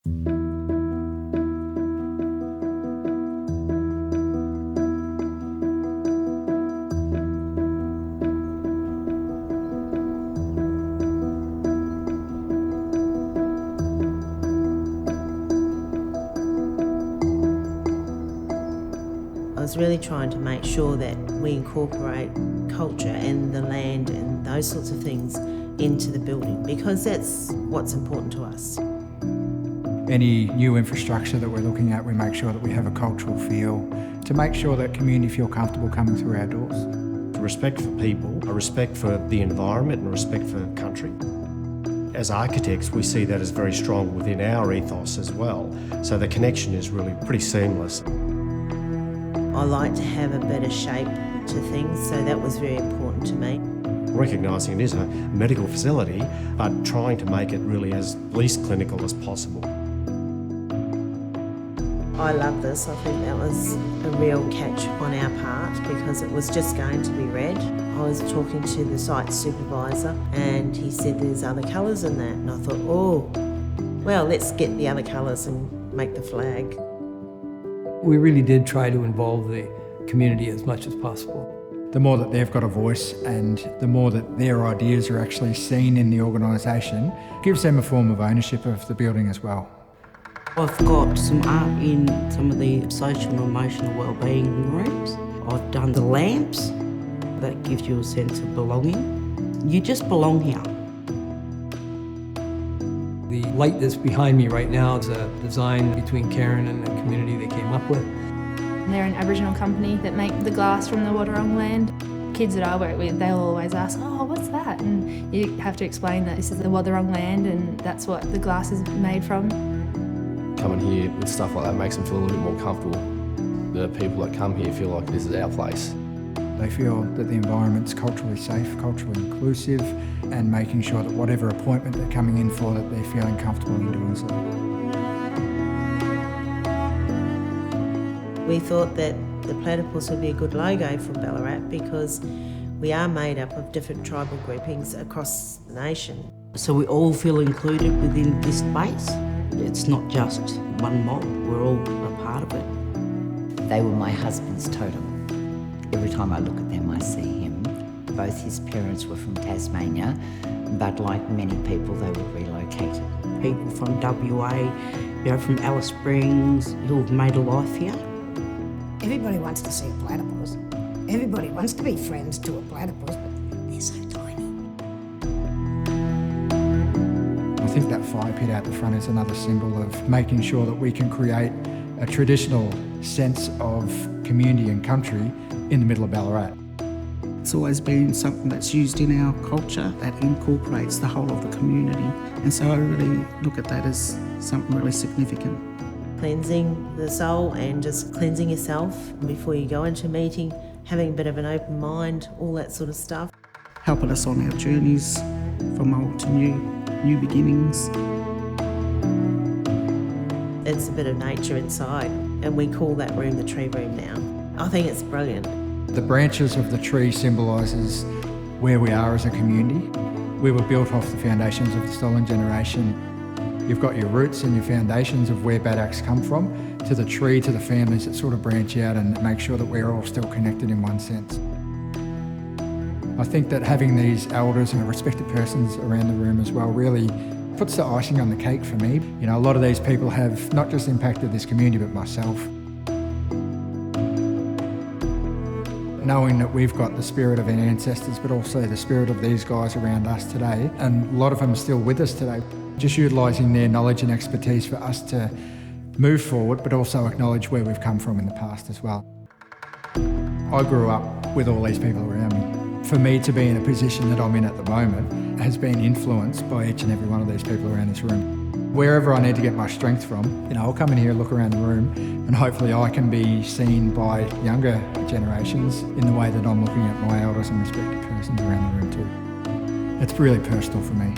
I was really trying to make sure that we incorporate culture and the land and those sorts of things into the building, because that's what's important to us. Any new infrastructure that we're looking at, we make sure that we have a cultural feel to make sure that community feel comfortable coming through our doors. A respect for people, a respect for the environment and a respect for country. As architects, we see that as very strong within our ethos as well, so the connection is really pretty seamless. I like to have a better shape to things, so that was very important to me. Recognising it is a medical facility, but trying to make it really as least clinical as possible. I love this. I think that was a real catch on our part because it was just going to be red. I was talking to the site supervisor and he said there's other colours in that, and I thought, oh, well, let's get the other colours and make the flag. We really did try to involve the community as much as possible. The more that they've got a voice and the more that their ideas are actually seen in the organisation, gives them a form of ownership of the building as well. I've got some art in some of the social and emotional wellbeing rooms. I've done the lamps. That gives you a sense of belonging. You just belong here. The light that's behind me right now is a design between Karen and the community they came up with. They're an Aboriginal company that make the glass from the Wadawurrung land. Kids that I work with, they'll always ask, oh, what's that? And you have to explain that this is the Wadawurrung land and that's what the glass is made from. Coming here with stuff like that makes them feel a little bit more comfortable. The people that come here feel like this is our place. They feel that the environment's culturally safe, culturally inclusive, and making sure that whatever appointment they're coming in for, that they're feeling comfortable in doing so. We thought that the platypus would be a good logo for Ballarat because we are made up of different tribal groupings across the nation. So we all feel included within this space. It's not just one mob, we're all a part of it. They were my husband's totem. Every time I look at them, I see him. Both his parents were from Tasmania, but like many people, they were relocated. People from WA, from Alice Springs, who have made a life here. Everybody wants to see a platypus. Everybody wants to be friends to a platypus, but they're so tiny. I think that fire pit out the front is another symbol of making sure that we can create a traditional sense of community and country in the middle of Ballarat. It's always been something that's used in our culture that incorporates the whole of the community. And so I really look at that as something really significant. Cleansing the soul and just cleansing yourself before you go into a meeting, having a bit of an open mind, all that sort of stuff. Helping us on our journeys from old to new beginnings. It's a bit of nature inside, and we call that room the tree room now. I think it's brilliant. The branches of the tree symbolises where we are as a community. We were built off the foundations of the stolen generation. You've got your roots and your foundations of where Badacks come from, to the tree, to the families that sort of branch out and make sure that we're all still connected in one sense. I think that having these elders and respected persons around the room as well really puts the icing on the cake for me. You know, a lot of these people have not just impacted this community, but myself. Knowing that we've got the spirit of our ancestors, but also the spirit of these guys around us today, and a lot of them still with us today, just utilising their knowledge and expertise for us to move forward, but also acknowledge where we've come from in the past as well. I grew up with all these people around me. For me to be in a position that I'm in at the moment has been influenced by each and every one of these people around this room. Wherever I need to get my strength from, I'll come in here, look around the room, and hopefully I can be seen by younger generations in the way that I'm looking at my elders and respected persons around the room too. It's really personal for me.